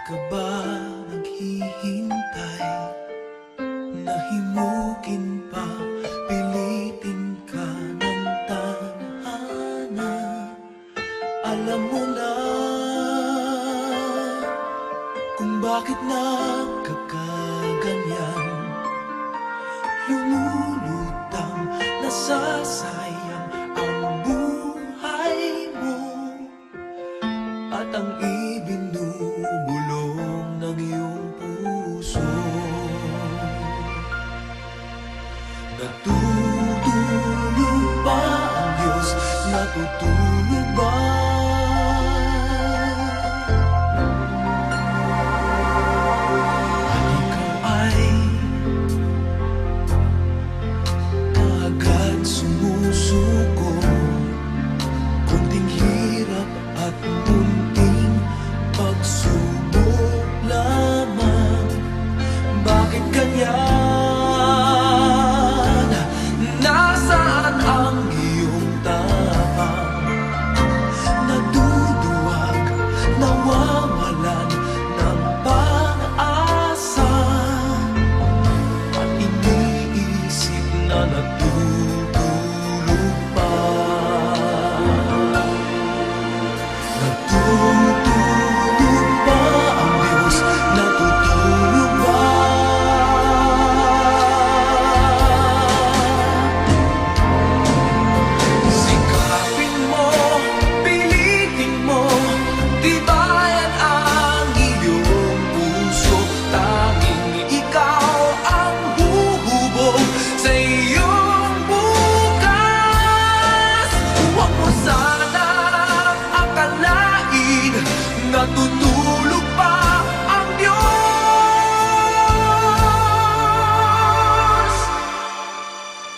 ka ba naghihintay? Nahimukin pa, pilitin ka ng tadhana. Alam mo na kung bakit nagkakaganyan. Lumulutang, nasasayang ang buhay mo at ang ibinubulong ng iyong puso. Natutulog ba ang Diyos? Natutulog ba? At ikaw ay kaagad sumusuko. Kunting hirap at munting pagsubok lamang. Bakit ganyan? Nasaan ang iyong tapang? Naduduwag, nawawalan ng pag-asa, at iniisip na natutulog pa. Natutulog ba ang Diyos? Natutulog ba? Sikapin mo, pilitin mo, tibayan ang iyong puso. Tanging ikaw ang huhubog sa iyong bukas. Huwag mo sanang akalain natutulog pa ang Diyos.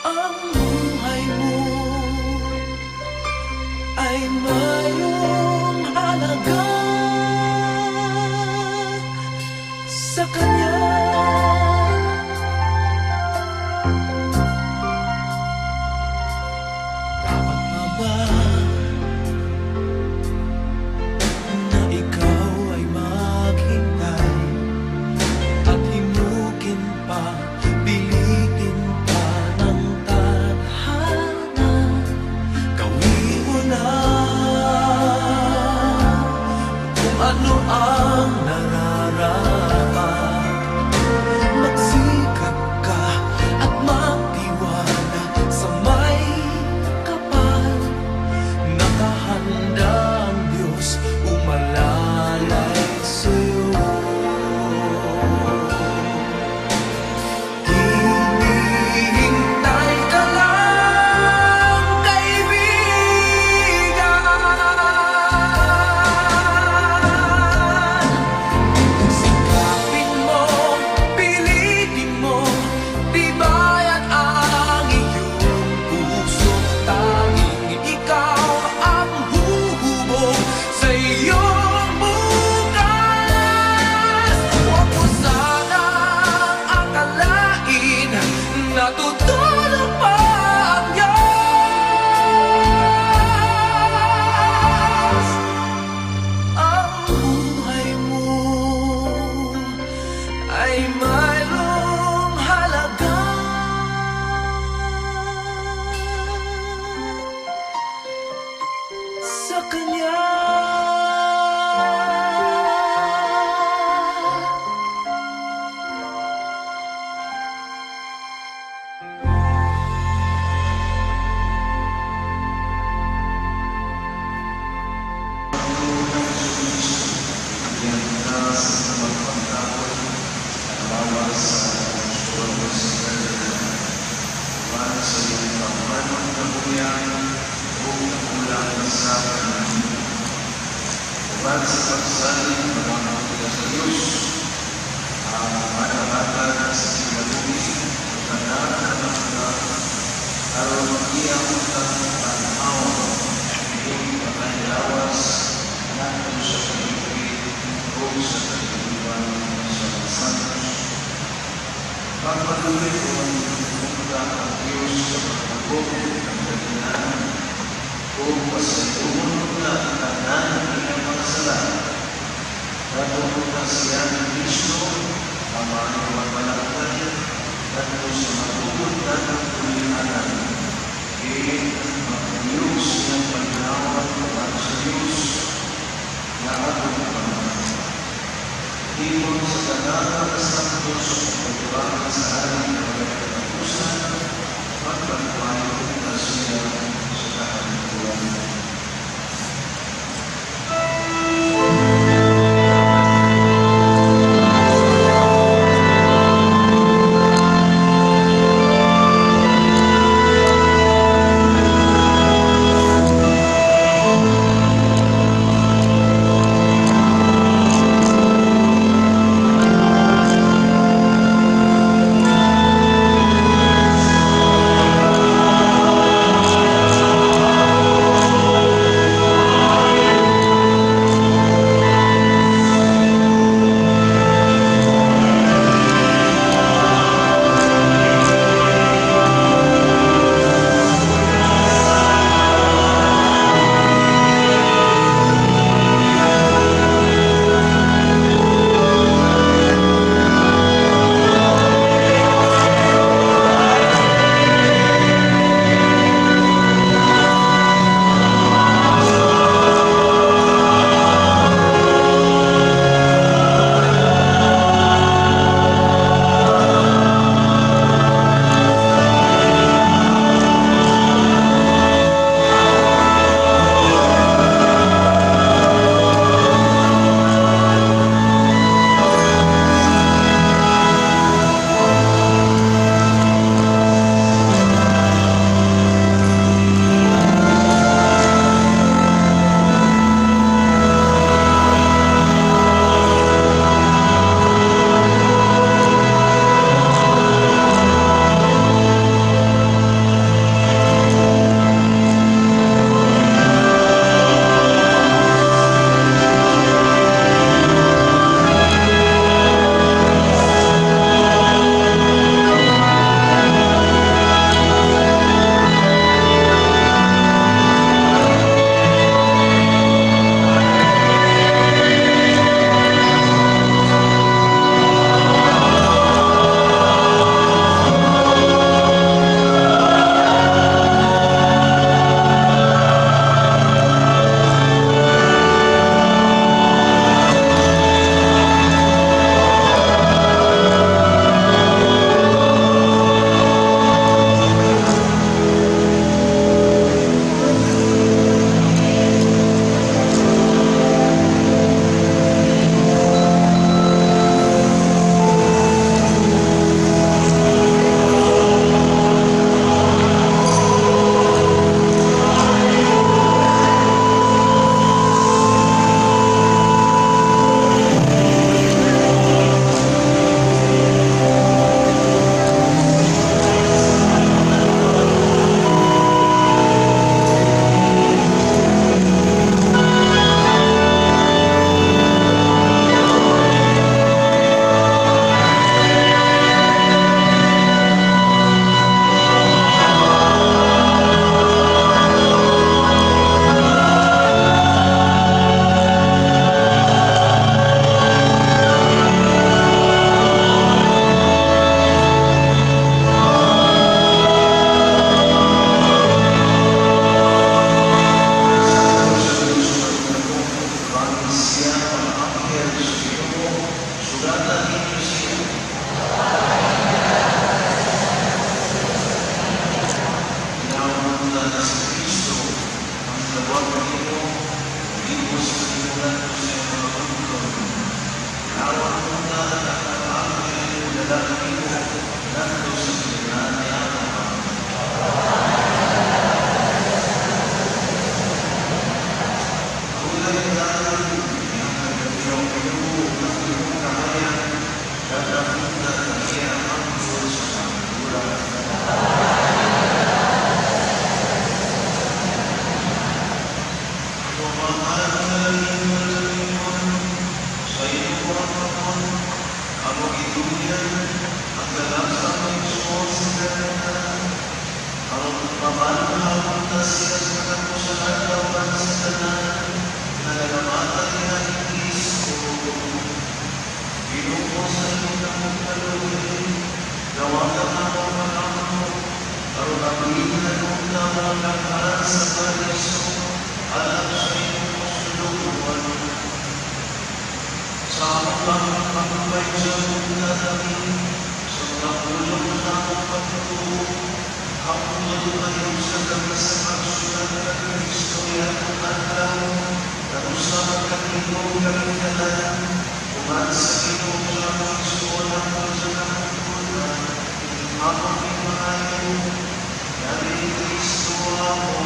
Ang buhay mo ay mayroong halaga sa Kanya. Dapat nga ba na ikaw ay maghintay at himukin pa, pilitin pa ng tadhana? Gawin mo na kung ano ang nararapat. Magsikap ka at magtiwala sa may kapal. Nakahanda ang Diyos umalalay sa'yo. Hinihintay ka lang, kaibigan. Sikapin mo, pilitin mo, tibayan ang iyong puso. Tanging ikaw ang huhubog sa iyong bukas. Huwag mo sanang akalain natutulog pa ang Diyos. Ang buhay mo ay mayroong halaga sa Kanya. Para sa pagsasaling ng mga kapatid sa Diyos, ang manalatag sa sinuwi, pagkandaan ng mga araw mag-iyang ang awa, hindi pagkailawas, natin sa pag-ibig, o sa pag-iwan sa mga santos. Pagpatuloy ko ang pumunta ang Diyos sa pagkakabot ng kanilang o pasayunod na ang tanan ng mga kasalanan. Patuloy siya ng Kristo, ang mga malakay, at sa matugutan ng tulihanan. Magpuyos ng pagkawat at sa Diyos na ating Panginoon. Ibon sa kanala sa Diyos pagkawat sa ating pagkakatapusan, magpagpayo na siya sa kahantuan. kayo sa pagkasamaksulan ng Kristo yan ang adlaw, kanusa magkakitong kalingalan, kuman sa kitong siya magsuon ang pagkakakulan, ako pinaayo, yari Kristo ako,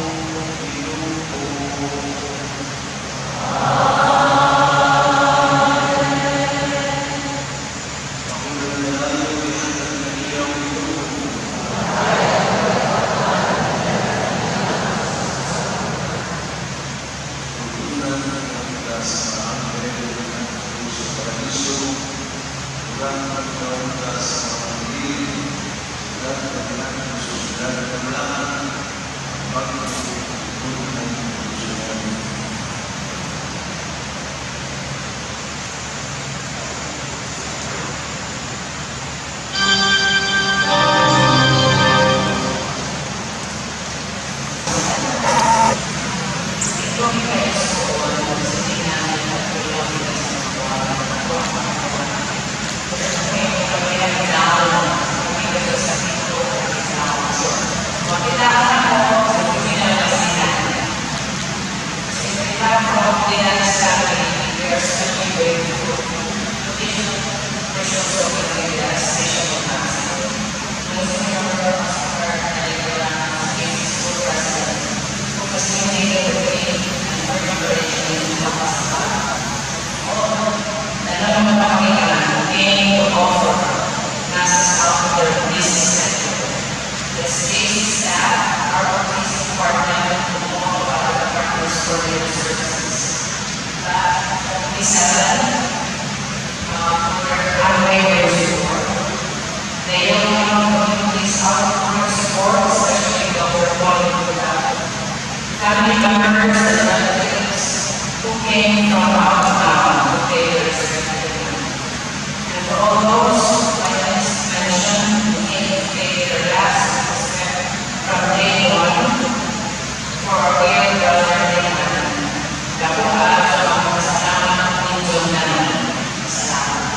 Ginoo. Family members and relatives who came from out of town to pay their respective money. And for all those I just mentioned who came to pay their last respect from day one, for our dear brother Nathan, Kapuha sa mga kasama ninyo namin. Salamat.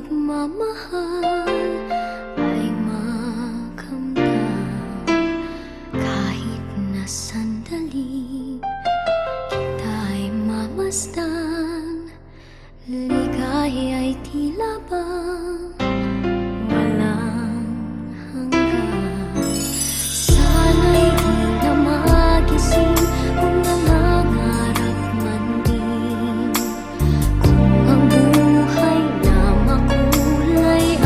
pagmamahal ay makamdam kahit na sandali kita'y mamasdan. Ligaya'y tila bang walang hanggan. Sana'y di na magising kung nangangarap man din. Kung ang buhay na makulay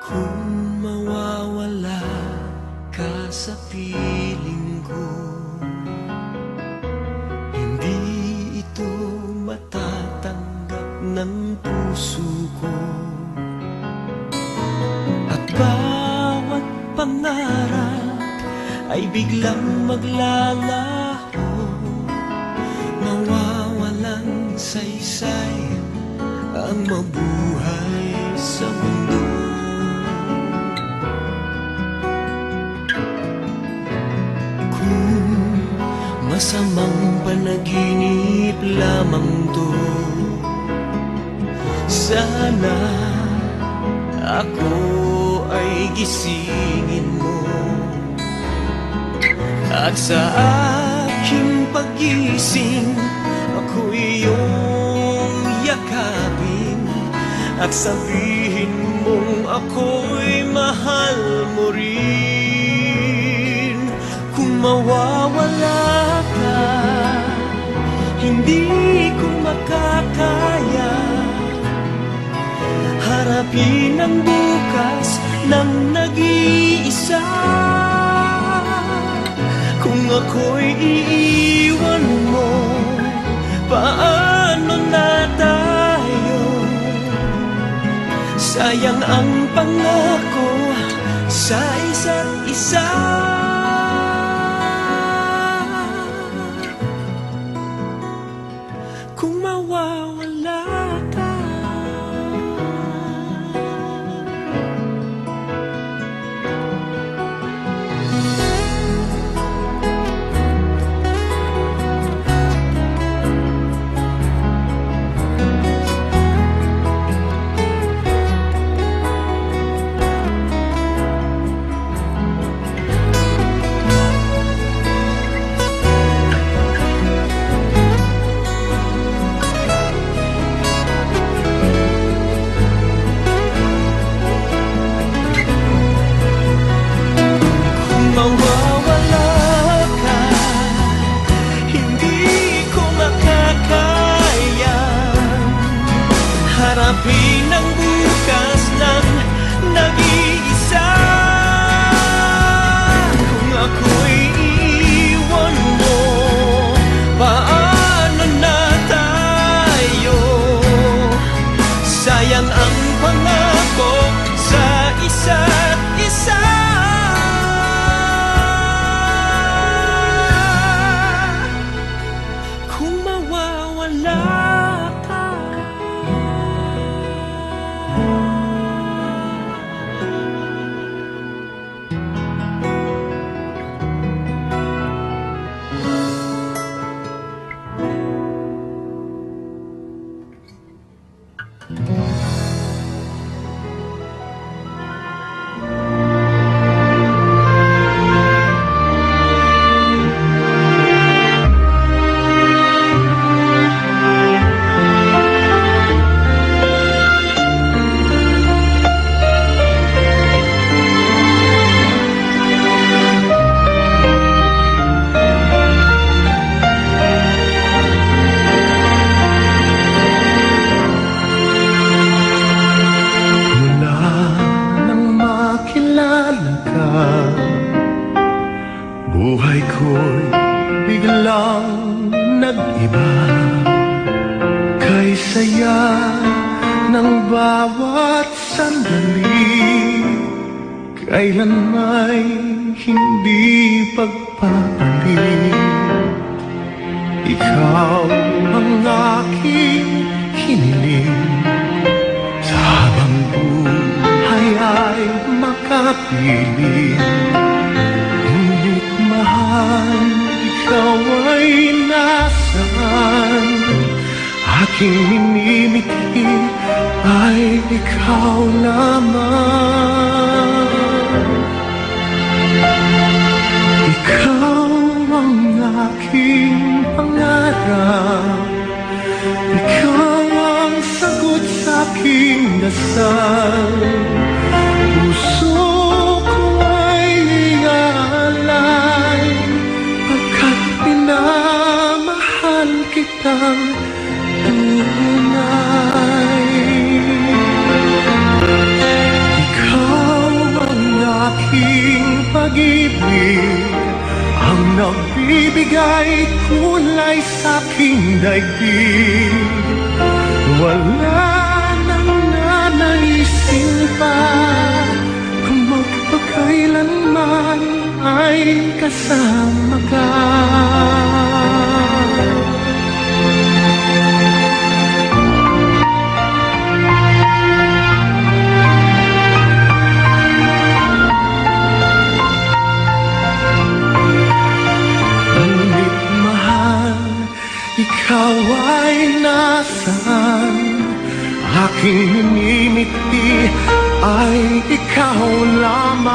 Kung mawawala ka sa piling ko, hindi ito matatanggap ng puso ko. At bawat pangarap ay biglang maglalaho, mawawalang saysay ang mabuhay sa mundo. Kung masamang panaginip lamang to, sana ako ay gisingin mo, at sa aking pagising ako iyong yakapin, at sabihin mong ako'y mahal mo rin. Kung mawawala ka, hindi ko makakaya harapin ang bukas ng nag-iisa. Kung ako'y iiwan mo, paano na tayo? Sayang ang pangako sa isa't isa. Kung mawawala ka, mawawala ka, hindi ko makakaya harapin ang bukas ng nag-iisa. Kung ako'y iiwan mo, paano na tayo? Sayang ang pangako sa isa't isa. Kung mawawala ka, buhay ko'y biglang nag-iba. Kay saya ng bawat sandali, kailan may hindi pagpapalit. Ikaw ang aking hiniling, sa habang buhay ay makapiling. Mahal, ikaw ay nasaan? Aking minimithi ay ikaw lamang. Ikaw ang aking pangarap, ikaw ang sagot sa aking dasal. Puso ko ay iaalay, pagkat pinamahal kitang tunay. Ikaw nagbibigay kulay sa aking daigdig. Wala nang nanaisin pa kung magpakailanman ay kasama ka. Ngunit mahal, ikaw ay nasaan? Aking minimiti ay ikaw lamang.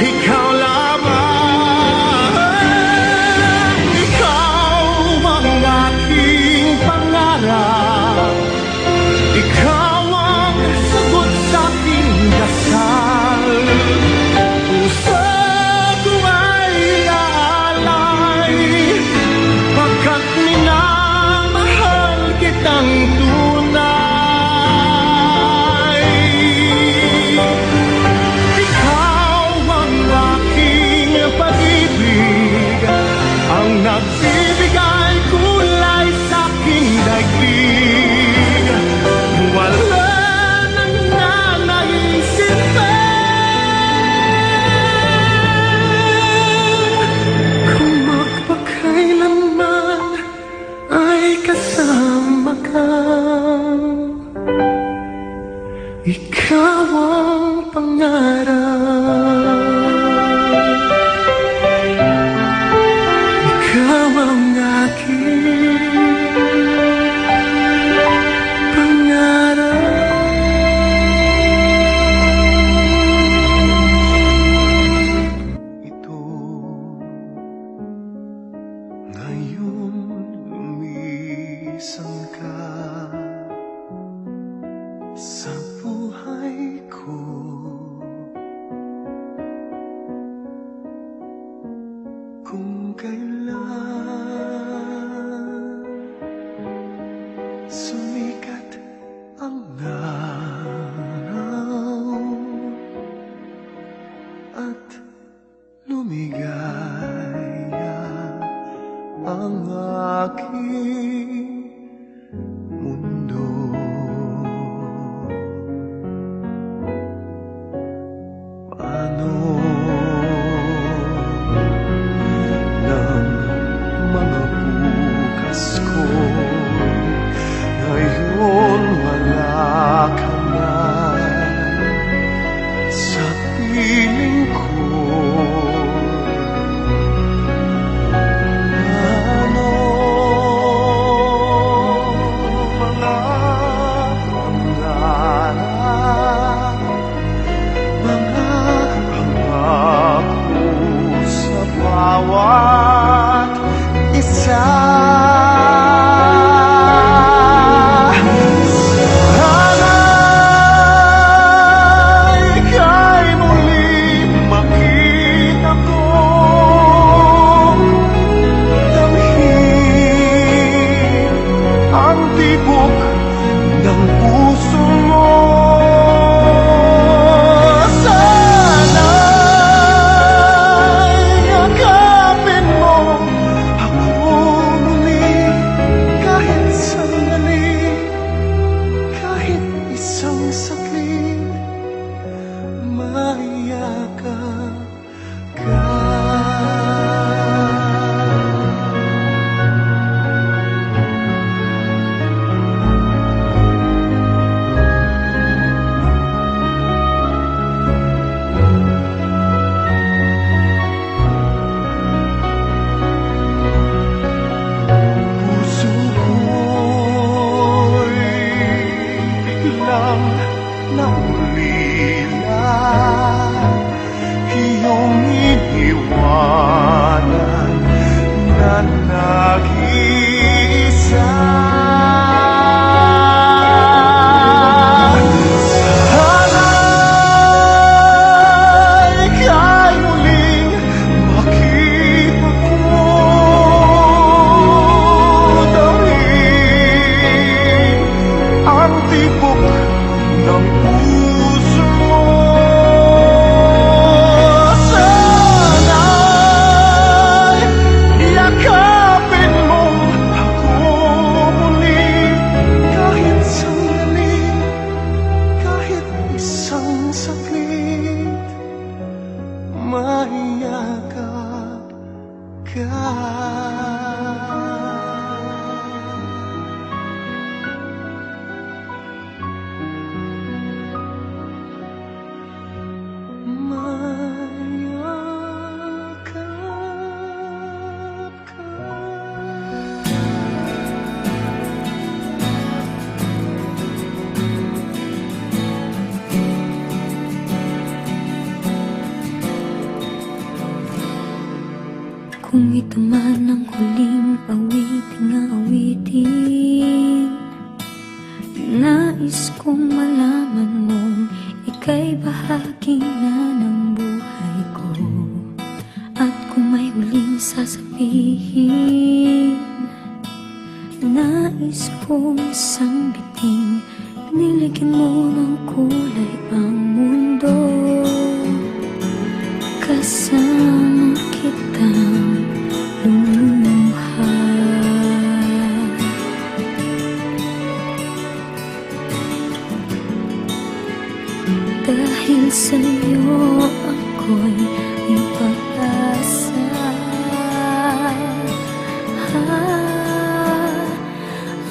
Ikaw lamang. Ikaw ang aking pangarap. Ikaw ang sagot sa aking dasal. Puso ko ay aalay pagkat minamahal kitang tunay. Ikaw ang aking pag-ibig, ang nagbibigay kulay sa aking daigdig. Wala nang nanaisin pa kung magpakailanman ay kasama ka. Ikaw ang pangarap. Ikaw ang aking pangarap. Ito ngayon lumisan ka sa buhay ko. Kung kailan sumikat ang araw at lumigaya ang aking mundo. Paano ng mga bukas ko ngayon wala ka na sa piling ko? Ano mga pangarap, mga pangako sa bawat isa? Sana'y ika'y muling makita ko, damhin ang tibok ng puso mo. Sana'y yakapin mo ako muli, kahit sandali, kahit isang saglit, mayakap ka. Puso ko'y biglang naulila, iyong iniwanan na nag-iisa. Sana'y ika'y muling makita ko, damhin ang tibok ng puso mo. Sana'y Kung ito man ang huling awiting nais kong malaman mong ika'y bahagi na ng buhay ko. At kung may huling sasabihin, nais kong isang biting niligyan mo ng kulay ang mundo. Kasama kitang lumuha. Dahil sa'yo ako'y may pag-asa.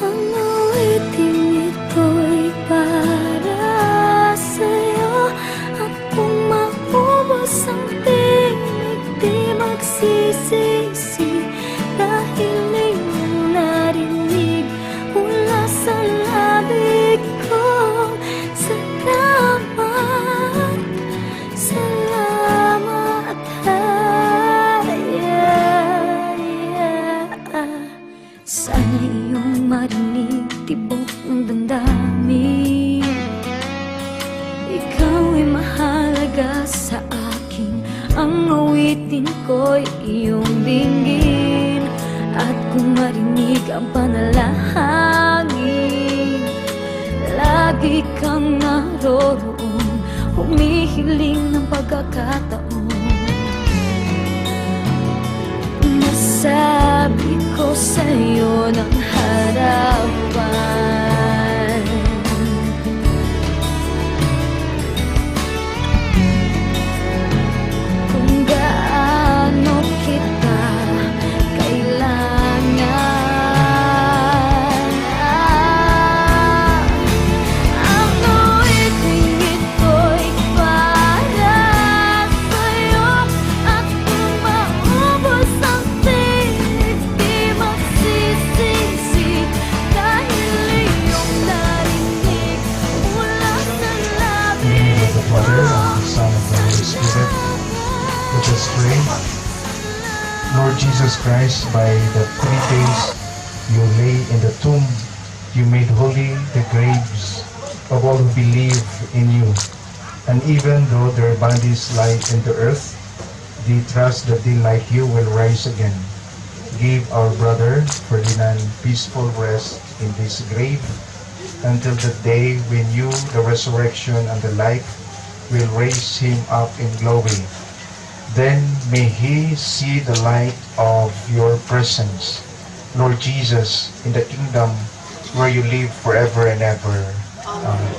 Ang awiting ito'y para sa'yo. At kung maubos ang tinig, di magsisisi. Dahil iyong narinig mula sa labig ko. Salamat, salamat, sana iyong marinig tibok ng damdamin. Ikaw ay mahalaga sa akin, ang awitin ko'y iyong dinggin. At kung marinig ang panalangin, lagi kang naroroon, humihiling ng pagkakataon. Masabi ko sa'yo ng harapan, kung gaano kita kailangan. Ang awiting ito'y para sa'yo. At kung maubos ang tinig, di magsisisi. Dahil iyong narinig mula sa In the name of the labig Father, ko. and the Son, and the Holy Spirit, let us pray. Lord Jesus Christ, by the 3 days you lay in the tomb, you made holy the graves of all who believe in you. And even though their bodies lie in the earth, they trust that they like you will rise again. Give our brother Ferdinand peaceful rest in this grave until the day when you, the resurrection and the life, will raise him up in glory. Then may he see the light of your presence, Lord Jesus, in the kingdom where you live forever and ever. Amen.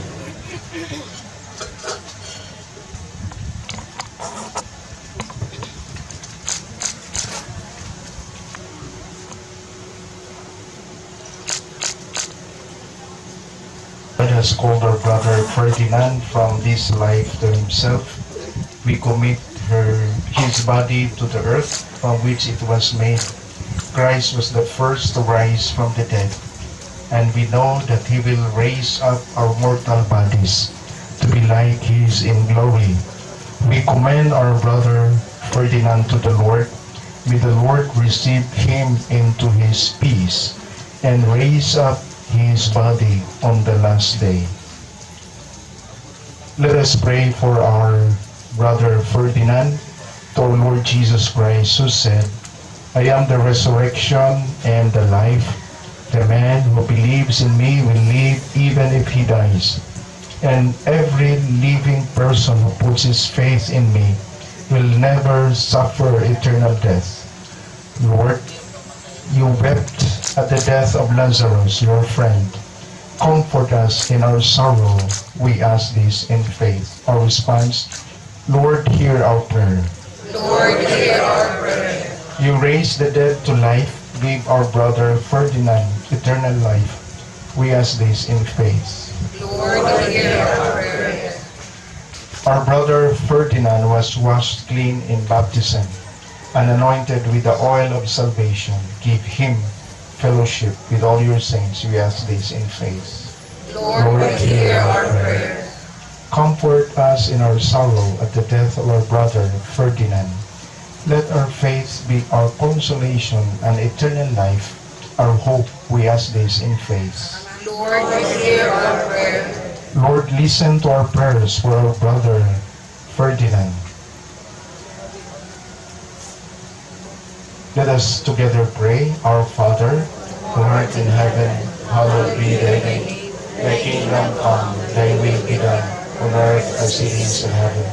God has called our brother Ferdinand from this life to himself. We commit his body to the earth from which it was made. Christ was the first to rise from the dead, and we know that he will raise up our mortal bodies to be like his in glory. We commend our brother Ferdinand to the Lord. May the Lord receive him into his peace and raise up his body on the last day. Let us pray for our brother Ferdinand, to our Lord Jesus Christ, who said, I am the resurrection and the life. The man who believes in me will live even if he dies. And every living person who puts his faith in me will never suffer eternal death. Lord, you wept at the death of Lazarus, your friend. Comfort us in our sorrow. We ask this in faith. Our response, Lord, hear our prayer. Lord, hear our prayer. You raise the dead to life. Give our brother Ferdinand eternal life. We ask this in faith. Lord, hear our prayer. Our brother Ferdinand was washed clean in baptism and anointed with the oil of salvation. Give him fellowship with all your saints. We ask this in faith. Lord, hear our prayer. Comfort us in our sorrow at the death of our brother Ferdinand. Let our faith be our consolation and eternal life, our hope. We ask this in faith. Lord, hear our prayer. Lord, listen to our prayers for our brother Ferdinand. Let us together pray. Our Father, who art in heaven, hallowed be thy name. Thy kingdom come, thy will be done, on earth as it is in heaven.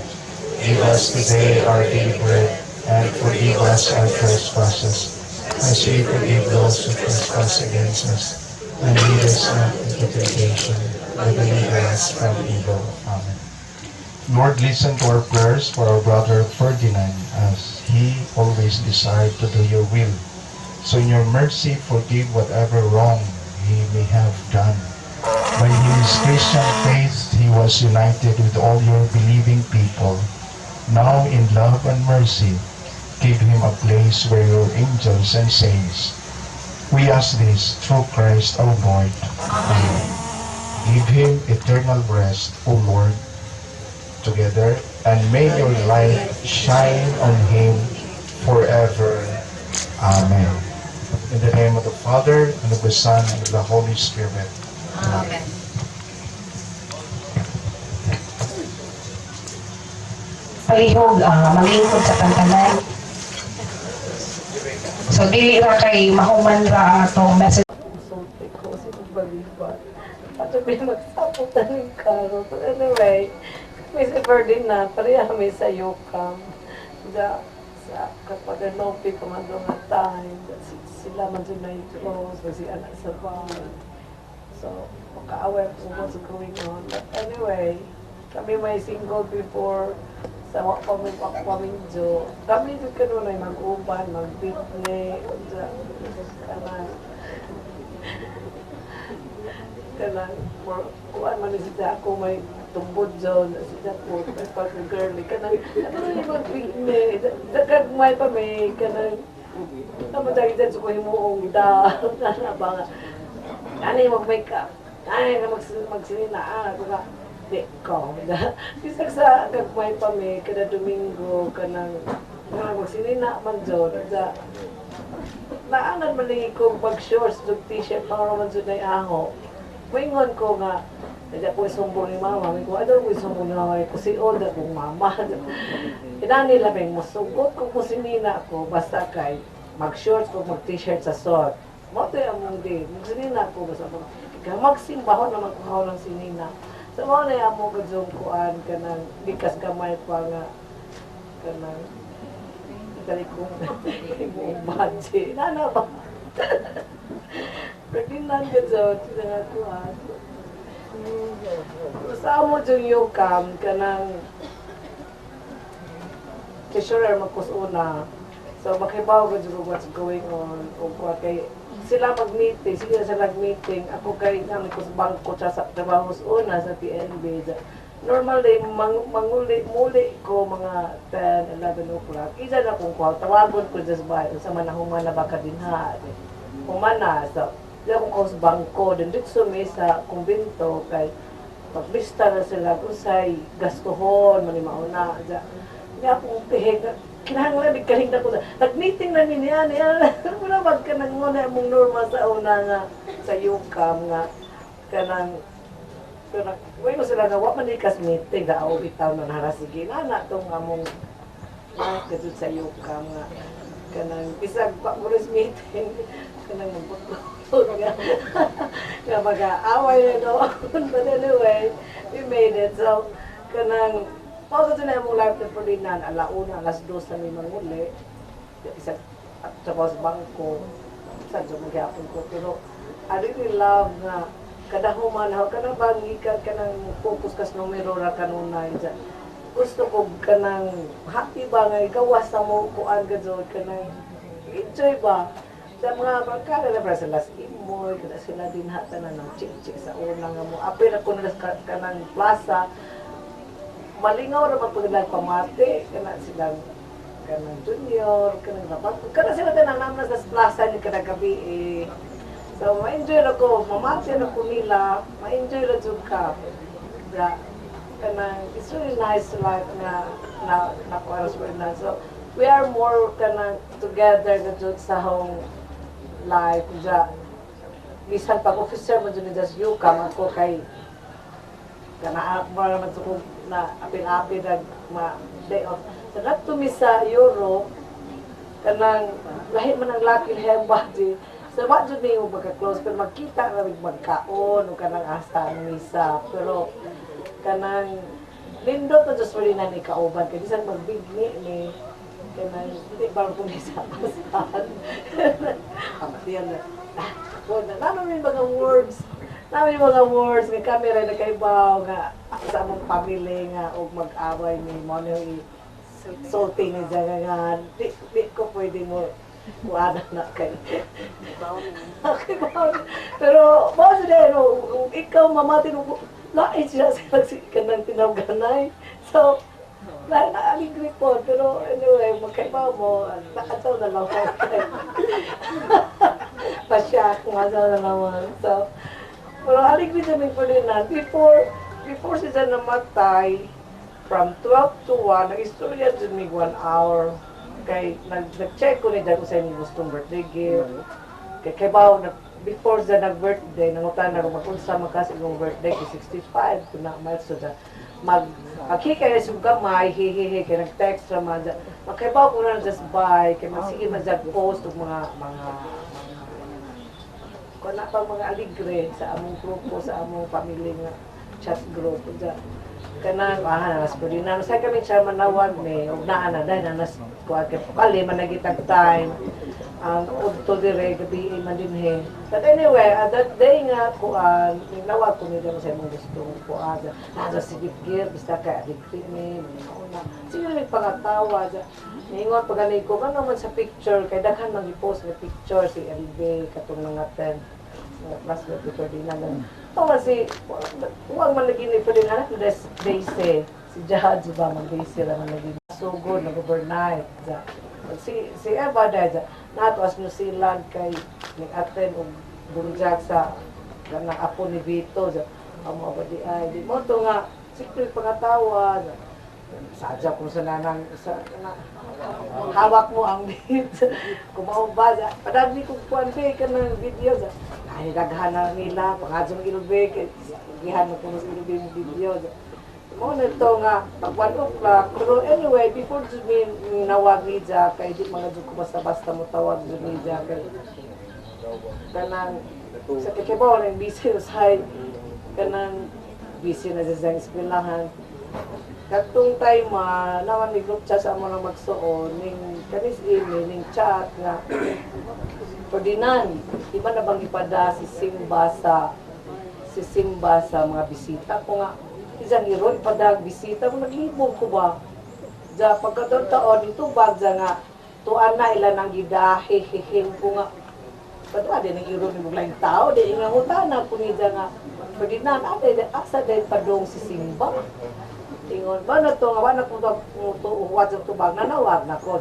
Give us today our daily bread, and forgive us our trespasses, as we forgive those who trespass against us. And lead us not into temptation, but deliver us from evil. Amen. Lord, listen to our prayers for our brother Ferdinand, as he always desired to do your will. So in your mercy, forgive whatever wrong he may have done. By his Christian faith, he was united with all your believing people. Now in love and mercy, give him a place where your angels and saints. We ask this through Christ our Lord. Amen. Give him eternal rest, O Lord, together, and may your light shine on him forever. Amen. In the name of the Father, and of the Son, and of the Holy Spirit. Amen. Palihog, malingkod sa tantanan. So, dili ra kay mahuman ra atong message. Sulti ko si Balibat. At sabi magsaputan ng karo. But anyway, kami si Ferdinand, pareha kami sa Yukam. Sa kapag anopi ko man doon nga time, sila man doon na close, kasi anak sa bahay. So, maka-aware po what's going on. But anyway, kami may single before sa pamingjo. Kami dito kanunay mag-uban, mag-bitne, kanang kuan man siya ako may tumbod dyan, siya po, may pag-girly, kanang, ano yung mag-bitne, dagagmay pa may, kanang, namadagi dyan sa kuhimuong da, ba nga, ano yung mag-makeup, ano yung magsinina, ako ka, di ko, bisag sa gagmay pa may, kada Domingo, kanang, magsinina man dyan, naangan man lang ko mag-shorts, t-shirt, para man dyan ay aho, Wingon ko nga, kaya ko isumbong ni mama, ko ano ko isumbong ni mama, ko si Oda kong mama. Inani labing musugot ko sinina ko, basta kay mag-shorts ko, mag-t-shirt sa suot. Moto yung among di, magsinina ko, basta magsimbaho na magkuhaw ng sinina. So mo na yung among kadzong kuan, kanang bikas gamay pa nga, kanang dali kong budget. Nana ba? Ferdinand ka dyan, tinangat ko sa mo dyan yung kam, kanang treasurer magkusuna. So makibaw ka dyan what's going on. O kay sila mag-meeting, sila nag-meeting. Ako kay namin ko sa bangko sa trabaho una sa PNB. Normally, muli ko mga 10, 11 o'clock. Isa na kung kuha, tawagon ko dyan sa bahay. Sa manahuman na baka din ha. Humana, so, di ako ko sa bangko, din dito sumi sa kumbinto, kay paglista na sila, kung sa'y gastuhon, manimauna, di akong pihig, kinahanglan, kaling na ko sa, nag-meeting na niya, wala magka nanguna mong normal sa una nga, sa Yukam nga, kanang, wala sila nga, wala manikas meeting, daaw bitaw na narasige, na itong among, kasud sa Yukam nga, kanang, isang pamulis meeting, kanang magputulog nga, nga mag-aaway na doon. But anyway, we made it. So, kanang, pauto na yung life na Ferdinand, alauna, alas 2 na may manguli. Isa, at sa bangko, sa dyan magyapon ko. Pero, I really love na, kada human, kada bangi ka, kanang focus kas numero ra kanunay dyan. Gusto ko kanang happy ba nga, gawas na mo kuan ka dyan, kanang enjoy ba? Sa mga magkala na para sila imoy, kada sila din hata na ng chik-chik sa una nga mo. Apir ako na kanang plaza, malingaw na magpagdalag pamati, kana silang kanang junior, kanang rapat. Kana sila din ang naman sa plaza ni kada gabi eh. So, ma-enjoy na ko, mamati na ko nila, ma-enjoy na dyan ka. Kanang, it's really nice life na kuaras ko na. So, we are more kanang together na dyan sa hong life. Dya, bisan pag officer mo dyan just you come ako kay kana mo naman ko na apil-apil na day off. So not to me sa Europe, kanang lahi man ang laki hemba di. So wa jud mi magka-close pero magkita na magkaon o kanang asa ang misa. Pero kanang lindot na just rin na ni kauban kay bisan magbigni ni kanang hindi ba ko ni sa pasan. Amatiyan na. Ko na namin mga words. Namin mga words nga camera na kaibaw nga sa among family nga og mag-away ni mo ni sulti ni jangan di ko pwede mo wala na kay okay ba pero mo sa no ikaw mamatin mo lain siya sa kanang tinawganay so na aligri po pero anyway magkaibaw mo nakataw na lang kay pasya kung asa na naman so pero aligri kami po din na before siya namatay from 12 to 1 nag-istorya dyan mig 1 hour kay nag-check ko ni dyan kung sa inyo gustong birthday gift kay baw before siya nag-birthday nangutan na magkunsa magkasi yung birthday kay 65 kung na miles so dyan maghikay na siyang gamay hihihi kay nag-text naman dyan magkaibaw ko na just buy kay magsige man dyan post og mga kung na pang mga aligre sa among grupo sa among family nga chat group dyan kanang nanas po din na sa kami siya manawag ni ug naa na dahil nanas kuha kay pali man nagitag time udto dire gabi man din he but anyway that day nga kuan nawag ko ni damo sa imong gusto kuan nasa sige gear basta ka adikti ni una sige may pangatawa ningon paganay ko kan naman sa picture kay daghan man i-post na picture si LB katong mga 10 plus na picture din na tama si huwag man lagi ni pwede nga na Daisy si Judge ba mag-Daisy naman lagi so good nag-overnight si Eva dahil natuas New Zealand kay nag-attend og bunjag sa kanang apo ni Vito amo ba di ay di mo to nga sikre pangatawa sadya ko sa nanang sa hawak mo ang bit kumaw ba padagli ko kuan kay kanang video ay daghan na nila pangadjong ilubig gihan ko sa ilubig ng video mo na to nga pag 1 o'clock pero anyway before to me nawag ni Jack kay di mga jud ko basta-basta mo tawag jud ni Jack kay kanang sa kikibaw ng busy sa kanang busy na sa eskwelahan katong time naman ni group chat sa amo nang magsuon ning kanis email ning chat nga Ferdinand, di ba nabang ipada si Simba sa mga bisita ko nga isang hero ipada bisita ko naglibog ko ba ja pagkataon dito bagja nga tuan na ila nang gidahihihin ko nga padwa din ang hero ni muglaing tao di nga hutana ko ni nga Ferdinand asa din padong si Simba ingon ba na to nga wala ko to uwat to bag nanawag na ko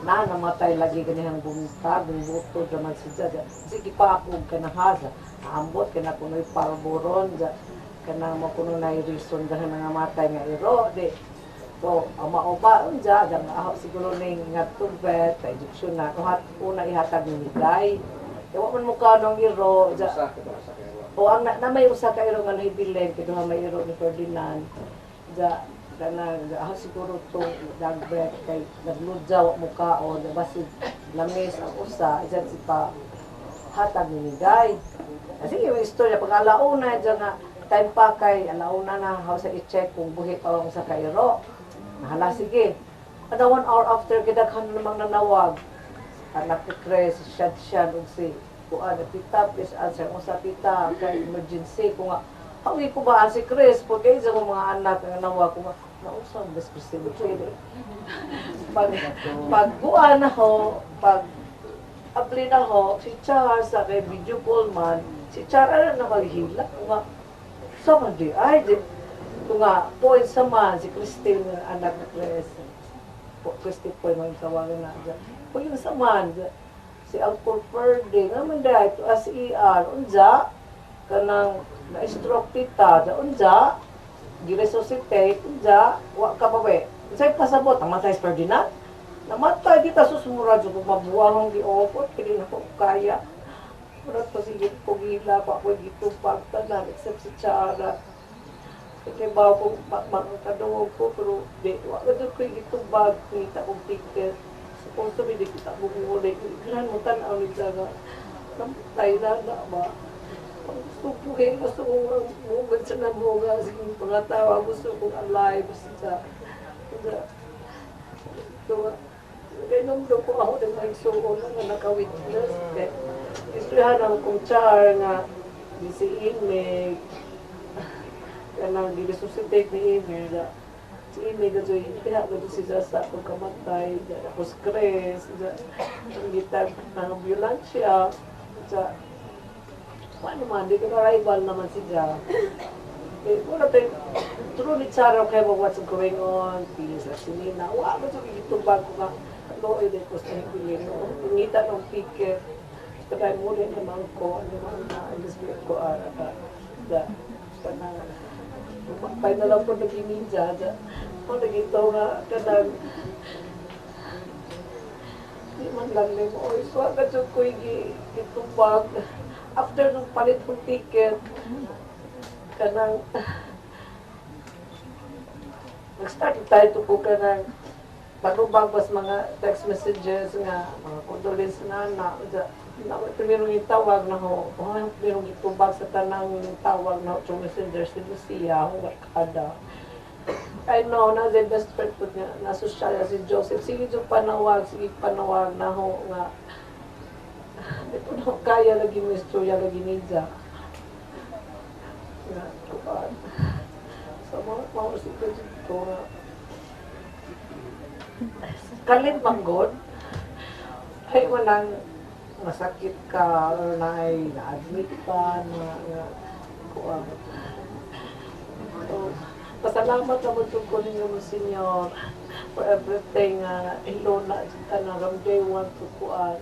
na namatay lagi ganihang buntag buto naman si Jaja sige pa ako kanahasa ambot kana kunoy parboron kana mo kuno na reason dahil nga matay nga iro di so ama-uba unja nga ahaw siguro ning nga tubet addiction na una ihatag ni Migay kaya man mo kanong iro o ang na may usa ka iro nga nahibilen kay duha may iro ni Ferdinand kanang siguro to dagbet kay nagludjaw mo kaon basi lamis ang usa isa si pa hatag ni Migay kasi yung istorya pag alauna dyan nga time pa kay alauna na how sa i-check kung buhi pa lang sa kairo nahala sige kada 1 hour after kidaghan namang nanawag anak ni Chris siya ug si kuan tita please answer mo sa tita kay emergency ko nga hawi ko ba si Chris pag kay sa mga anak nga nawag ko nga nausang despresyon pag buwan na ho pag apply na ho si Charles sa kay video call man si Charles na maghila nga sa man di ay di nga point sa man si Christine anak na Chris Christine po yung tawagan na dyan po yung sa man si Uncle Ferdy nga man dahil to as ER unja kanang na-stroke tita unja giresuscitate unja wa ka ba we say pasabot ang matay Ferdinand Namatay kita susumura dyan kung mabuwahong giopot, kaya na ko kaya. Muna pa sige po gila, pa ko gitupag tanan, except sa tsara. Kaya ba ko makakadungog ko, pero di, wala doon ko gitubag, kita kong ticket. Supposed to be, di kita bumulit. Ganahan mo tanaw ni Jaga. Namatay na ba? Gusto ko kayo, gusto kong mugad sa nabuga, sige pangatawa, gusto kong alive sa kaya nung doon ko ako ng mga isuon na naka-witness. Kaya istrihan ang kong char nga di si Imig. Kaya nang di-resuscitate ni Imig na si Imig na doon hindi ako doon si Jasa kung kamatay. Ako si Chris. Ang gitag ng ambulansya. Paano man, di ko na-rival naman si Ja. Eh, wala tayo, true ni Charo kayo mo what's going on, pilis na sinina. Wala ito gitubag ko nga, looy din ko sa hipilin. Ngita ng piket, kaya muli naman ko, ano naman na, ilisbit ko, pay na lang po naging ninja. Kung nagito nga, kanang, di man lang din mo, oy, so agad yung ko gitubag. After nung palit ng ticket, kanang nag-start tayo to po kanang panubang mas mga text messages nga mga condolence na merong itawag na ho merong itubag sa tanang tawag na ho sa messenger si Lucia ho kada I know na the best friend po niya na social si Joseph sige yung panawag na ho nga ito na kaya lagi mo istorya lagi ninja nga kuan sa mga sikreto dito nga kalit manggod ay manang masakit ka or na-admit pa na kuan so pasalamat naman ko ninyo mo senyor for everything ilo na na from day one to kuan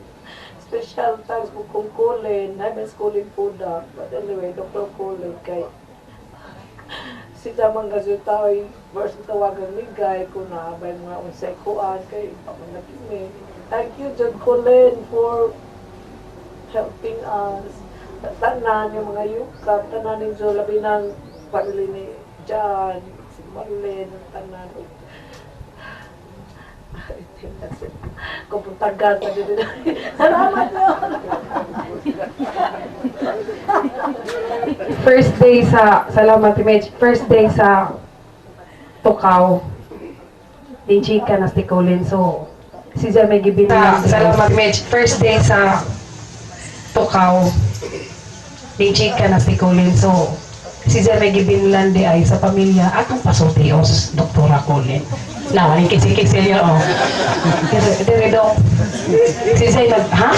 special thanks po kung Colin, namin Colin po na. But anyway, Dr. Colin kay si Damang Gazutay versus tawagan ni Guy kung naabay mga unsay kuan kay pamanagimi. Thank you, John Colin, for helping us. Tanan yung mga yukap, tanan yung labi ng pamilya ni John, si Marlene, tanan. I think that's it. Kung puntagan pa din. Salamat na! First day sa, salamat Image, first day sa Tukaw. Di chika na si Colin, so si Zia may gibin na. Salamat Image, first day sa Tukaw. Di chika na si Colin, so si Zia may gibin lang di ay sa pamilya atong pasultios, Doktora Colin. Nawaling kisik-kisik niya, oh. Diri do. Si Zia ha?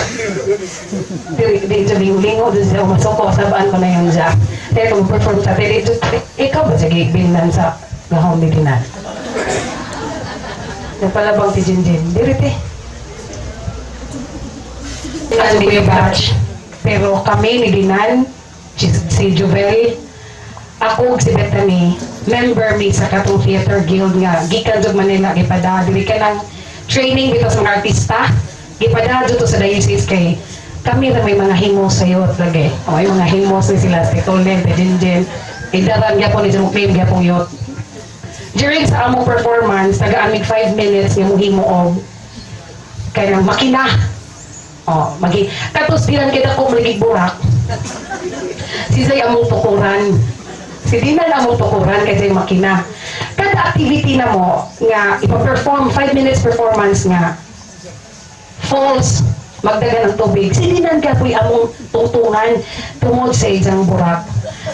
Di sa lingo, di sa umasoko, sabaan ko na yun siya. Dahil mag-perform sa tele, ikaw ba sige binlan sa gahong biginan? Nagpalabang si Jinjin. Diri te. Hindi ko batch. Pero kami ni Ginan, si Jovel, ako si Bethany, member mi sa Katong Theater Guild nga gikan jud Manila gipada diri ka ng training dito sa mga artista gipada jud to sa diocese kay kami ra may mga himos sa youth lagi o ay mga himos ni sila si Tolen si Jinjin idaran gyapon ni Jumclaim gyapon youth during sa among performance taga-amig 5 minutes nga mohimo og kay nang makina magi katos bilang kita ko maligig burak si Zay among tukuran si Dina na mo tukuran kasi makina. Kada activity na mo nga ipa-perform 5 minutes performance nga falls magdagan ng tubig. Si Dina kapoy among tutungan tungod sa isang burak.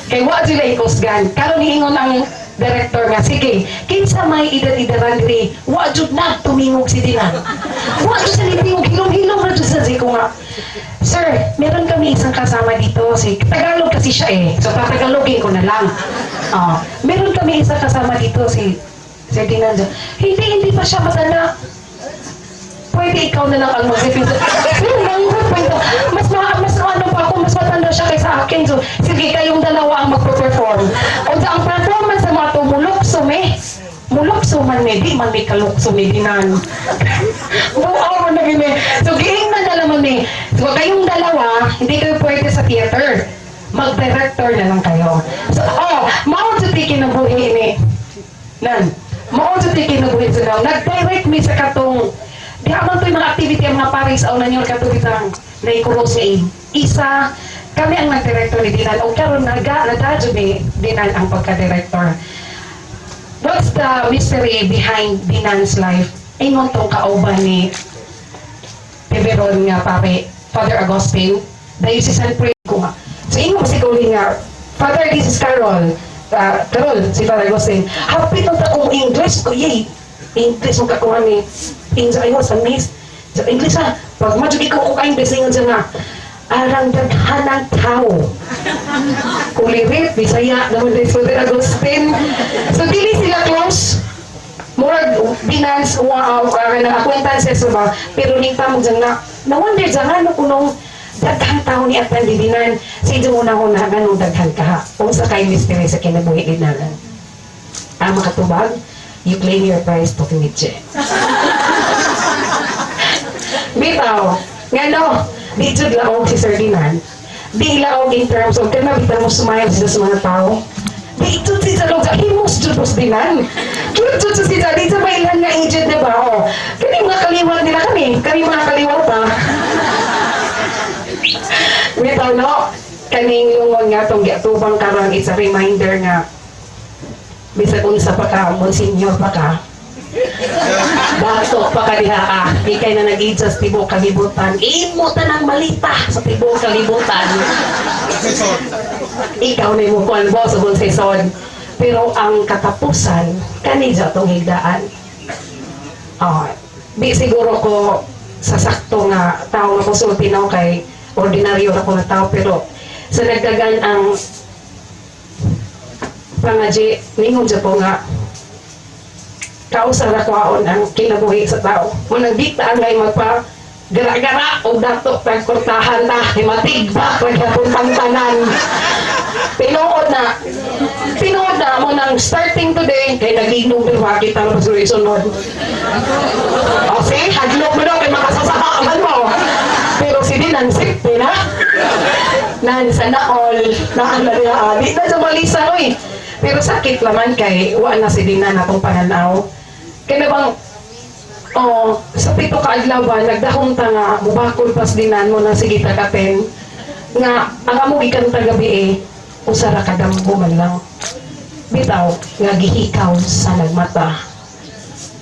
Kay wa sila ikusgan. Karon hiingon ang director nga sige, kinsa may idad-idaran diri, wa jud na tumingog si Dina. Wa jud sa tingog hilom-hilom ra jud sa ko nga. Sir, meron kami isang kasama dito, si Tagalog kasi siya so tatagalogin ko na lang. Meron kami isang kasama dito, si Dinanjo. Hindi pa siya matanda. Pwede ikaw na lang ang mag-sipin. Mas ano pa ako, mas matanda siya kaysa akin. So, sige, kayong dalawa ang magpo-perform. O ang performance sa mga to, mulokso man may di man may kalukso may dinan. Buaw mo na gini. So giingnan na naman ni. So kayong dalawa, hindi kayo pwede sa theater. Mag-director na lang kayo. So, mao sa kinabuhi ni. Nan, mao sa kinabuhi sila. Nag-direct mi sa katong di aman to'y mga activity ang mga paris sa unan yun katulitang naikuros ni isa kami ang nag-director ni Dinan o karon nag-adjud ni Dinan ang pagka-director. What's the mystery behind Dinan's life? Ingon tong kauban ni Tiberon nga pare, Father Agustin, Diocesan Priest ko nga. So ingon masiguli nga, Father, this is Carol. Carol, si Father Agustin. Hapit nung takong English ko, yay! English mo kakuha ni Pinsa ayo sa miss. Sa English ha, pag majugi ko kung English, ingon siya nga, arang daghanang tao. Kulirit, Bisaya, naman din Father Agustin. So, dili sila close. Murag, binance, acquaintances ba? Pero ning tamog dyan na, na-wonder dyan nga, no, kunong daghang tao ni Atan Dinan. Sige muna ko na, ganong daghang ka. Kung sa kay mystery sa kinabuhi dinanan. Ang makatubag, you claim your prize to Nietzsche. Bitaw, nga no, di jud laog si Sir Dinan. Di laog in terms of kana bitaw mo smile sa mga tao. Di jud si sa log sa himos jud os Dinan. Cute jud si sa di sa bailan nga agent na ba o. Kani mga kaliwat nila kami mga kaliwat pa. Bitaw no, kaning lungon nga tong giatubang karon is a reminder nga bisag unsa pa ka, monsignor pa ka. Bato pa ka diha ka, ikay na nag-age sa tibok kalibutan. Imo tanang malita sa tibok kalibutan. Ikaw na mo kuan boss sa season. Pero ang katapusan, kanija tong higdaan. Di siguro ko sa sakto nga tao na konsulti na kay ordinaryo na ko na tao, pero sa nagdagan ang pangaji, ningon siya po nga kausara kwaon ang kinabuhi sa tao. Munang di taan ngay magpa gara-gara o dato pagkortahan na himatigba pagkapon pantanan. Tinood na mo nang starting today kay naginom din makita na sa sunod. Okay, hadlok mo daw kay makasasakaan mo. Pero si Dinan safety na. Nan sana all na di na sa malisa oy. Pero sakit naman kay wa na si Dinan atong pananaw. Kaya bang sa pito ka adlaw ba nagdahon ta nga mubakol pas Dinan mo na sige tagapen nga ang amo gikan gabi usara ka damgo man lang. Bitaw nga gihikaw sa nagmata.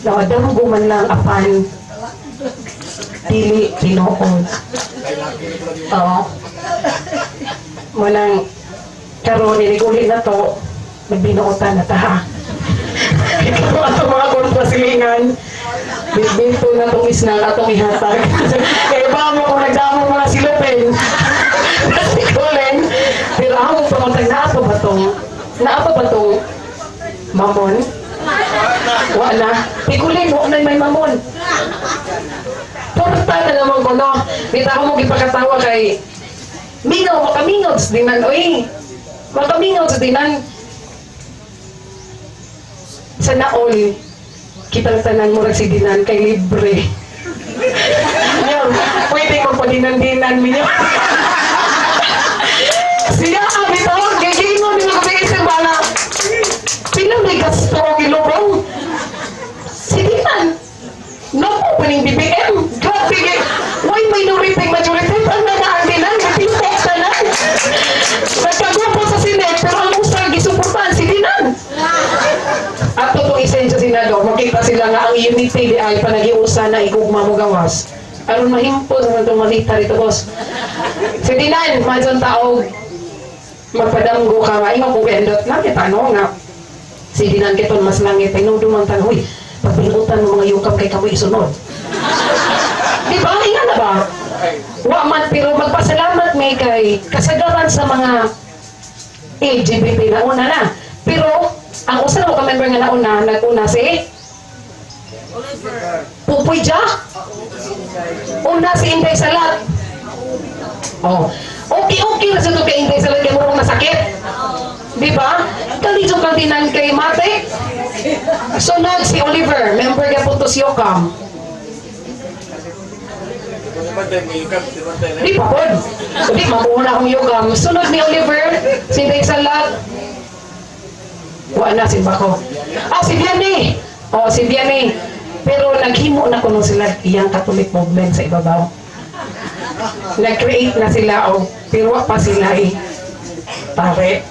Damgo man lang apan dili tinuod. Manang karon iniguli na to magbinuotan na ta ha. Ito ato mga kontrasilingan. Binto na itong isnang atong ihatag. Kaya ba mo kung nagdamo mga silupin. Kasi kulen. Pero ako pamantag na ato ba itong mamon? Wala. Pigulin mo na may mamon. Porta na naman ko no. Bita ko mo ipakatawa kay Mingaw, makamingaw sa Dinan. Uy, makamingaw sa Dinan. Sana all kitang tanan mo si Dinan kay libre. Ngayon, pwede mo pa dinan-dinan minyo. Siya ang ito, gigingon yung kabiisip bala. Pila may gasto ang ilubong. Si Dinan, no po paning BBM. Grabe, why minority majority? Ang nanaan Dinan, matintok ka na. Nagkagupo sa Senate, pero ang usang gisuportahan si Dinan. At itong isen sa Senado, makita sila nga ang unity di ay panagiusa na igugma mo gawas. Aron mahimpon naman itong malita rito, boss. Si Dinan, madyan tao, magpadamgo ka nga, ingo kong endot na, kita ano nga. Si Dinan kiton mas langit, ay nung dumantan, huy, pagpinutan mo mga yukam kay kamoy isunod. Di ba? Inga na ba? Wa man, pero magpasalamat may kay kasagaran sa mga LGBT na una na. Pero, ang usa na mo ka-member nga nauna, nag-una si Pupoy Jack. Una si Inday Salat. Okay na sa ito kay Inday Salat, kaya mo masakit. Di ba? Kalisog kang tinan kay Mate. Sunod si Oliver, member ka po to si Yokam. Di pa po. Di, mamuuna akong Yokam. Sunod ni Oliver, si Day Salat. Wala na, si Bako. Ah, si Vianney. Oh, si Vianney. Pero naghimo na kuno sila iyang Catholic movement sa ibabaw. Nag-create na sila, oh. Pero wa pa sila eh. Pare.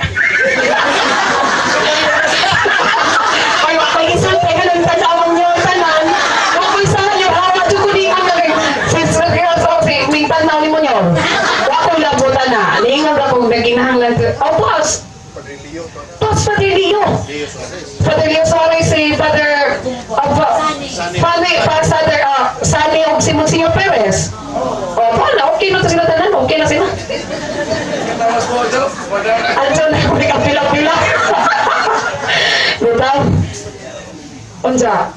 Ay, wakay isang teka ng tanawang nyo, tanan. Wakay sa nyo, hawa chukuli ang nagay. Sister, kaya sa si may tanaw ni mo nyo. Wakay labutan na. Liingan ka kung naginahanglan. Oh, pas. Pas, Padre Leo. Padre Leo, sorry, si Father, Father, Sani o si Monsignor Perez. O, wala, okay na sila tanan, okay na sila. Andiyan na, may kapila-pila. Dito, unsa,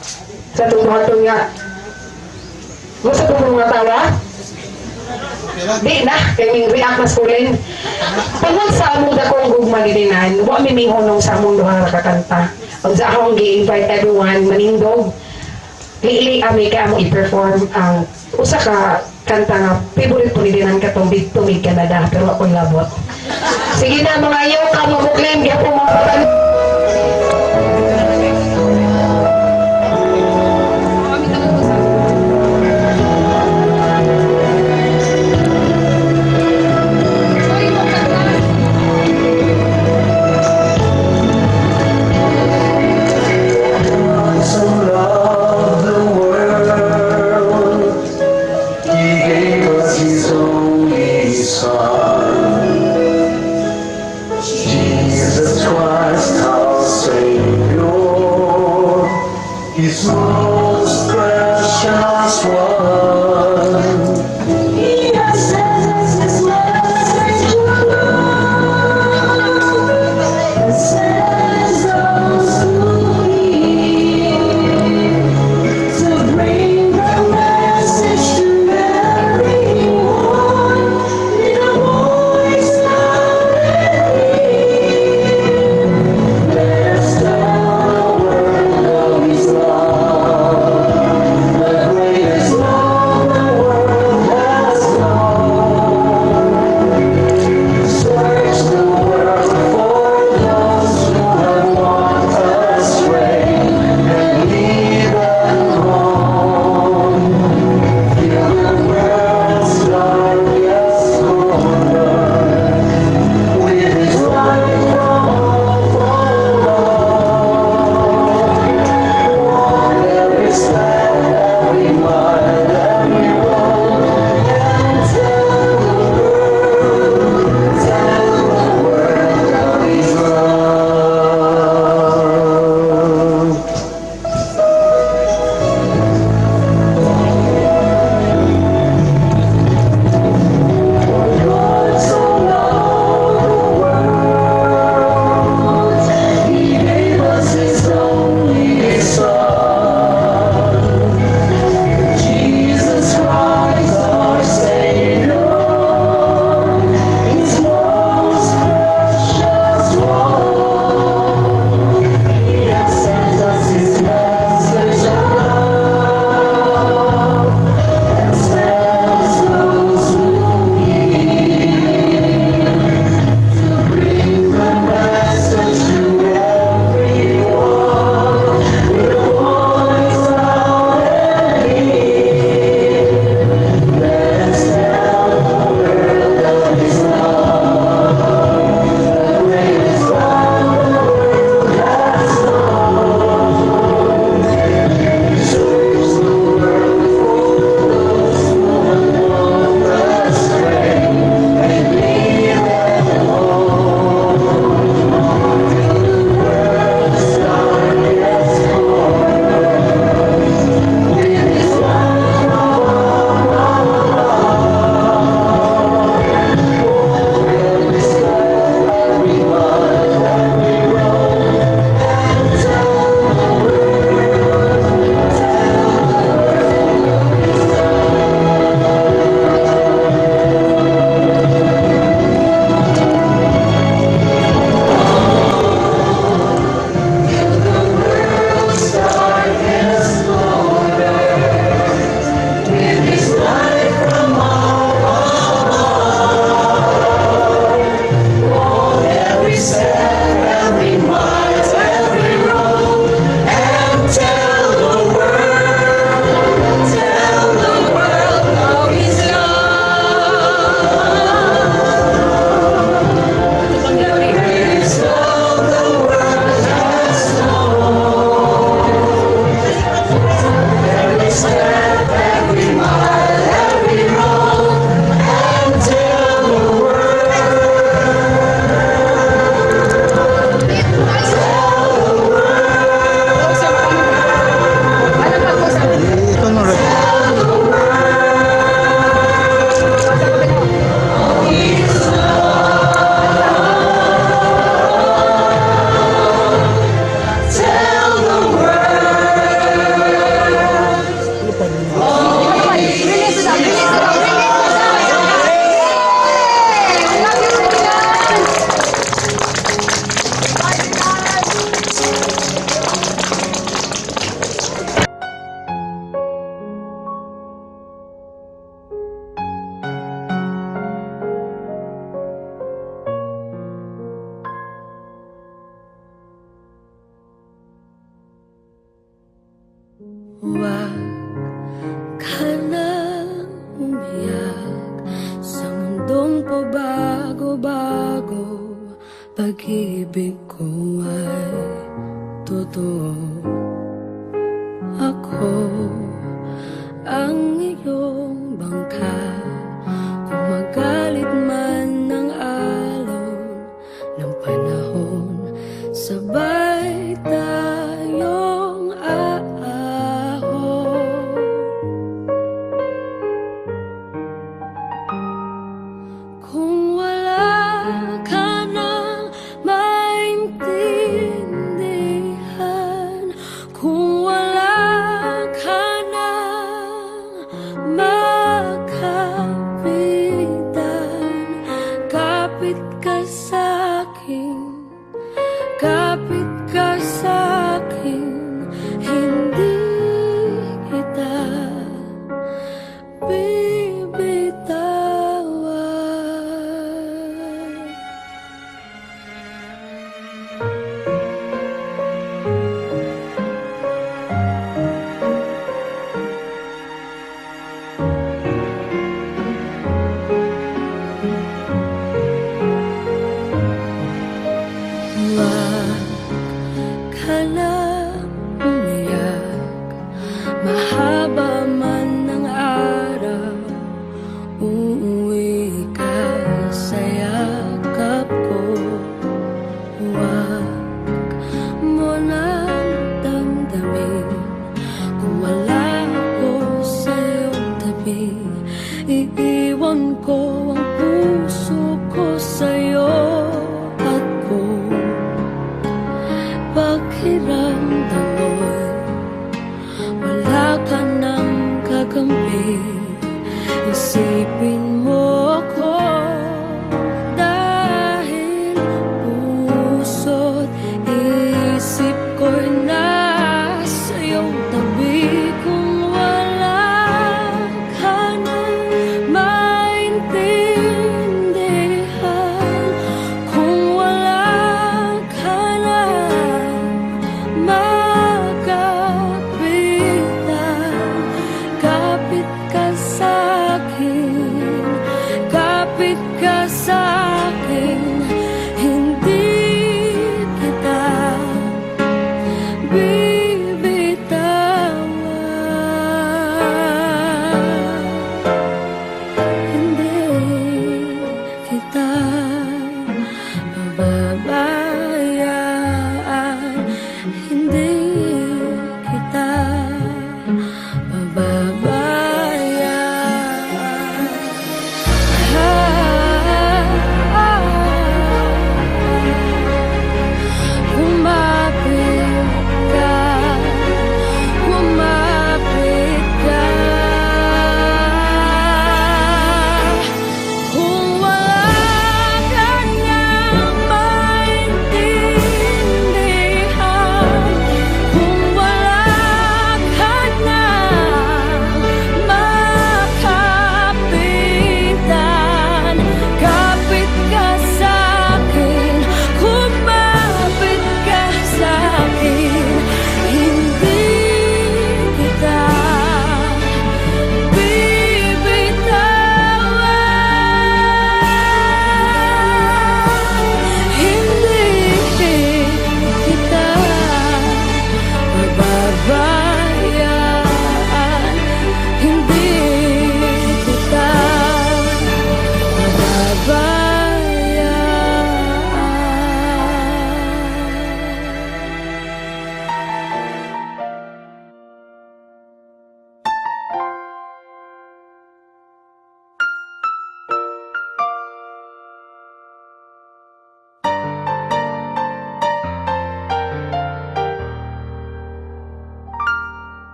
sa tumuhatong nga. Gusto ko mga tawa? Di na, kaya may react na skulin. Pagod sa among dakong gugma dininan, wa mi mihunong sa among duha nga kakanta. Pag sa akong gi-invite everyone, manindog, liili kami kaya mo i-perform ang usa ka kanta nga favorite po ni dinan katong Big Tumig Canada, pero ako'y labot. Sige na mga ayaw ka, mamuklim, kaya po mga patan. So loved the world, He gave us His only Son. Jesus Christ, our Savior, His most precious one. He has sent us His message to love, and sends us to heal, to bring the message to everyone in a voice loud and clear. Let us tell the world of His love. Huwag ka na umiyak sa mundong pabago-bago. Pag-ibig ko ay totoo. Ako ang iyong bangka. Kung magalit man ng alon ng panahon, sabay tayong aahon. Kung wala ka nang maintindihan, kung wala ka nang makapitan, kapit ka sa'kin, kapit ka sa'kin, hindi kita bibitawan. Huwag ka na umiyak, mahaba man ng araw, uuwi ka sa yakap ko. Huwag mo nang damdamin kung wala ako sa iyong tabi. Iiwan ko ang puso ko sa'yo at kung pakiramdam mo'y wala ka nang kakampi, isipin mo ko dahil puso't isip ko'y nasa iyong tabi. Kung wala ka nang maintindihan, kung wala ka nang makapitan, kapit ka sa'kin, kapit ka sa'kin, hindi kita bibitawan. Hindi kita pababayaan, hindi kita pababayaan. Lumapit ka, lumapit ka. Kung wala ka nang maintindihan, kung wala ka nang makapitan, kapit ka sa'kin, kumapit ka sa'kin, hindi kita bibitawan. Hindi kita pababayaan, hindi kita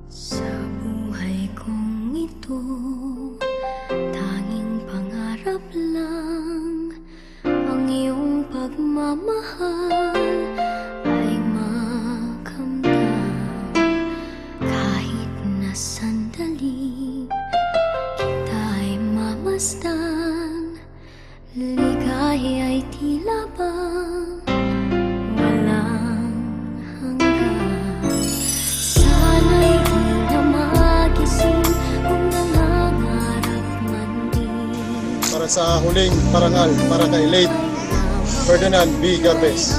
sa buhay kong ito, tanging pangarap lang ang iyong pagmamahal ay makamdam. Kahit na sandali kita'y mamasdan, ligaya ay tila bang para sa huling parangal para kay late Ferdinand B. Garbes.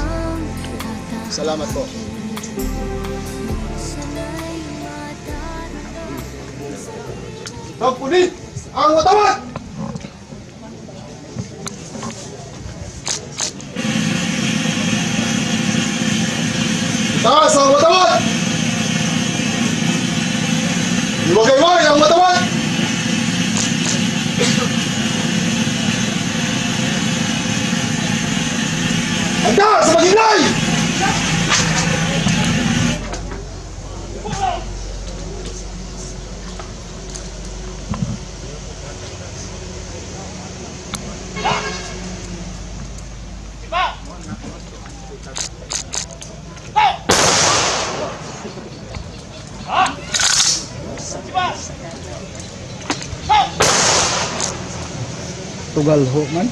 Salamat po. Pagpunit ang watawat! Taas ang watawat! Iwagay-wagay ang watawat! Handa sa maghimlay! Tugal ho man.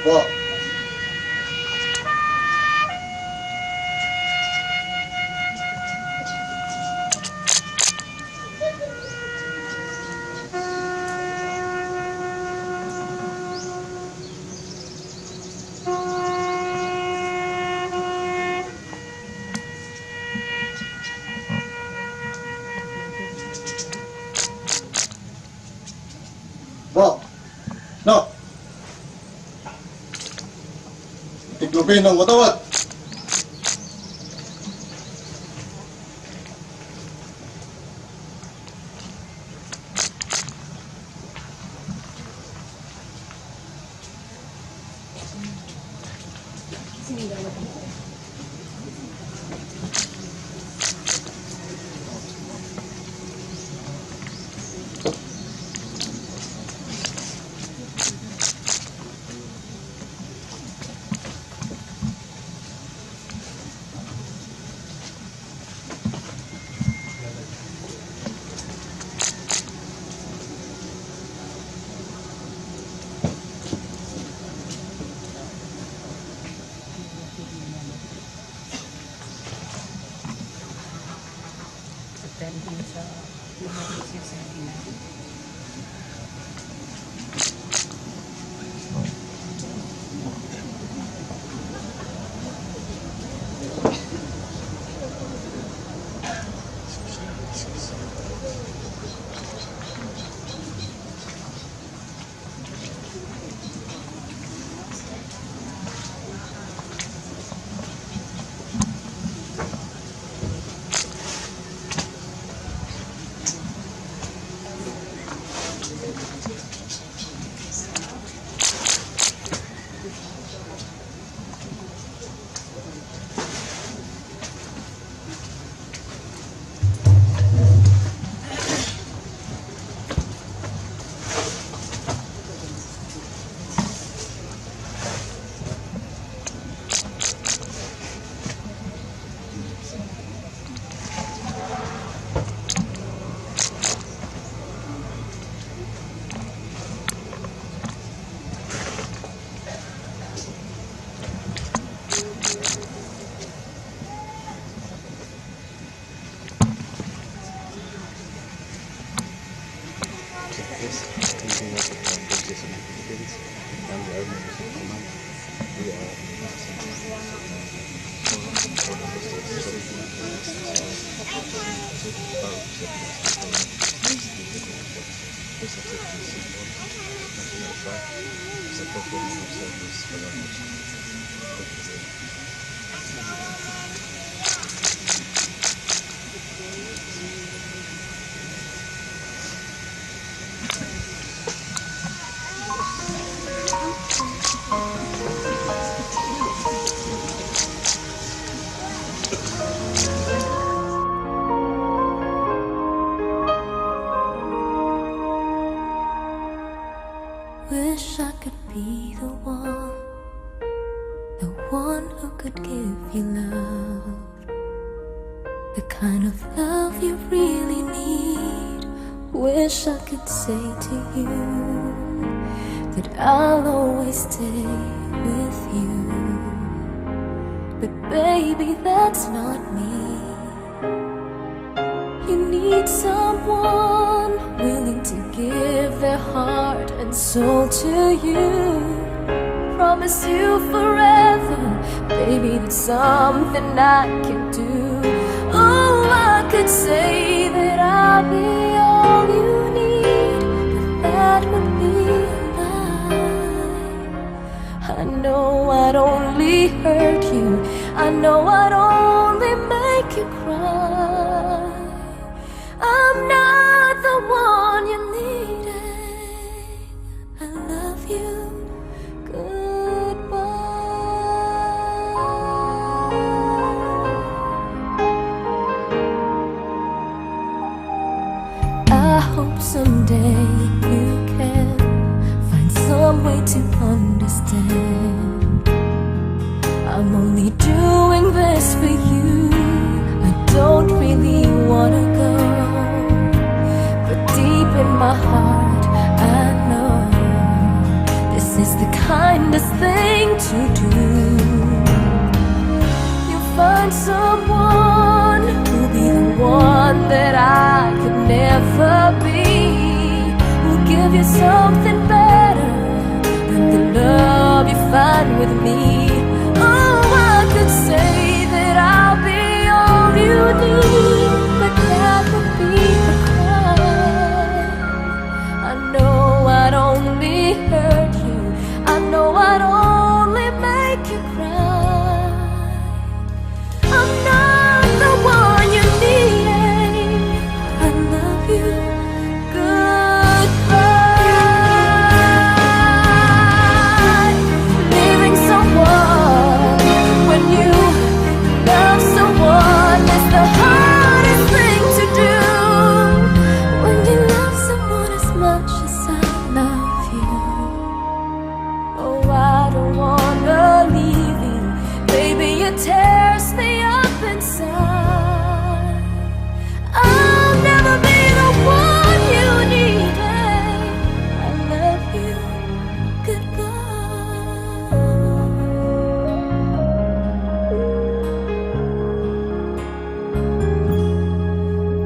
Po. Po. No. Tiglupin ng watawat. one who could give you love, the kind of love you really need. Wish I could say to you that I'll always stay with you, but baby, that's not me. You need someone willing to give their heart and soul to you. Promise you forever, baby, that's something I can do. Oh, I could say that I'll be all you need, but that would be a lie. I know I'd only hurt you, I know I'd only make you cry. I'm not the one you needed. I love you. I hope someday you can find some way to understand. I'm only doing this for you. I don't really wanna go, but deep in my heart I know this is the kindest thing to do. You'll find someone who'll be the one that I could never be. Who'll give you something better than the love you find with me. Oh, I could say that I'll be all you need, but that would be a crime. I know I'd only hurt you, I know I'd only make you cry. I'm not the one you need. I love you. Goodbye. Leaving someone when you love someone is the hardest thing to do. When you love someone as much as I love you. Oh, I don't wanna leave you, baby, it tears me up inside. I'll never be the one you needed. I love you. Goodbye.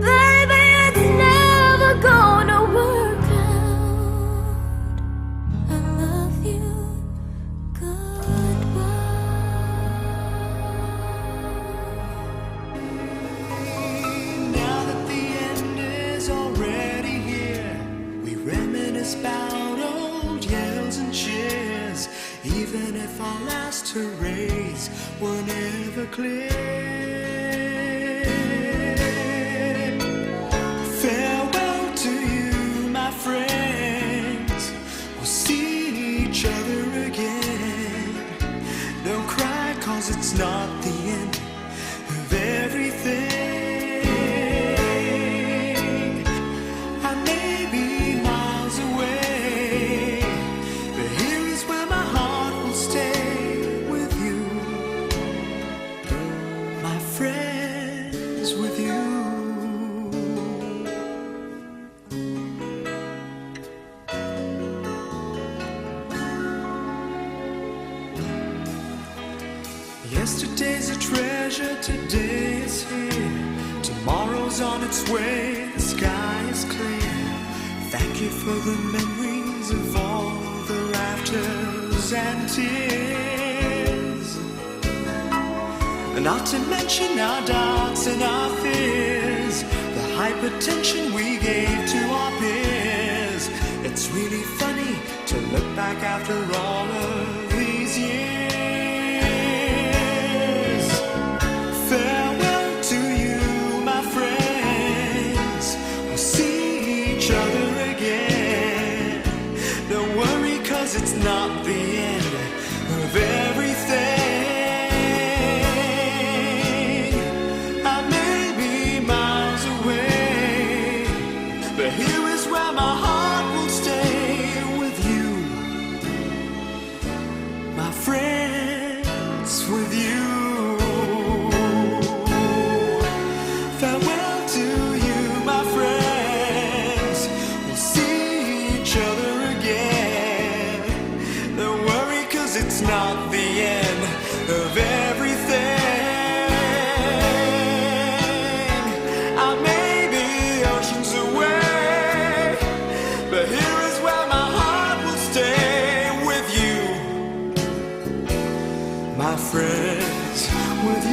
Baby, it's never gonna work out. I love you. Now that the end is already here, we reminisce about old yells and cheers, even if our last hurrays were never clear. Farewell to you, my friends. We'll see each other again. Don't cry, 'cause it's not the end of everything. I may be miles away, but here is where my heart will stay with you, my friends, with you. Yesterday's a treasure, today is here. Tomorrow's on its way, the sky is clear. Thank you for the memories of all the laughters and tears. Not to mention our doubts and our fears, the hypertension we gave to our peers. It's really funny to look back after all of these years. Farewell to you, my friends. We'll see each other again. Don't worry, 'cause it's not the end of everything. I may be miles away, but here is where my heart will stay with you, with you. Farewell to you, my friends. We'll see each other again. Don't worry, 'cause it's not the end of everything. I may be oceans away, but here is where my heart will stay with you, my friends, with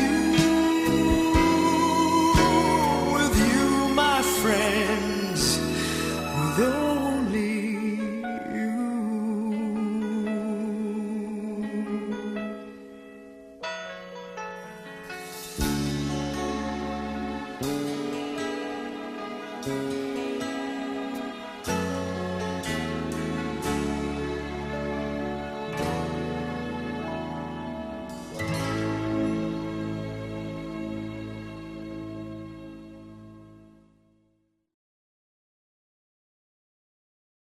you, my friends, with only you.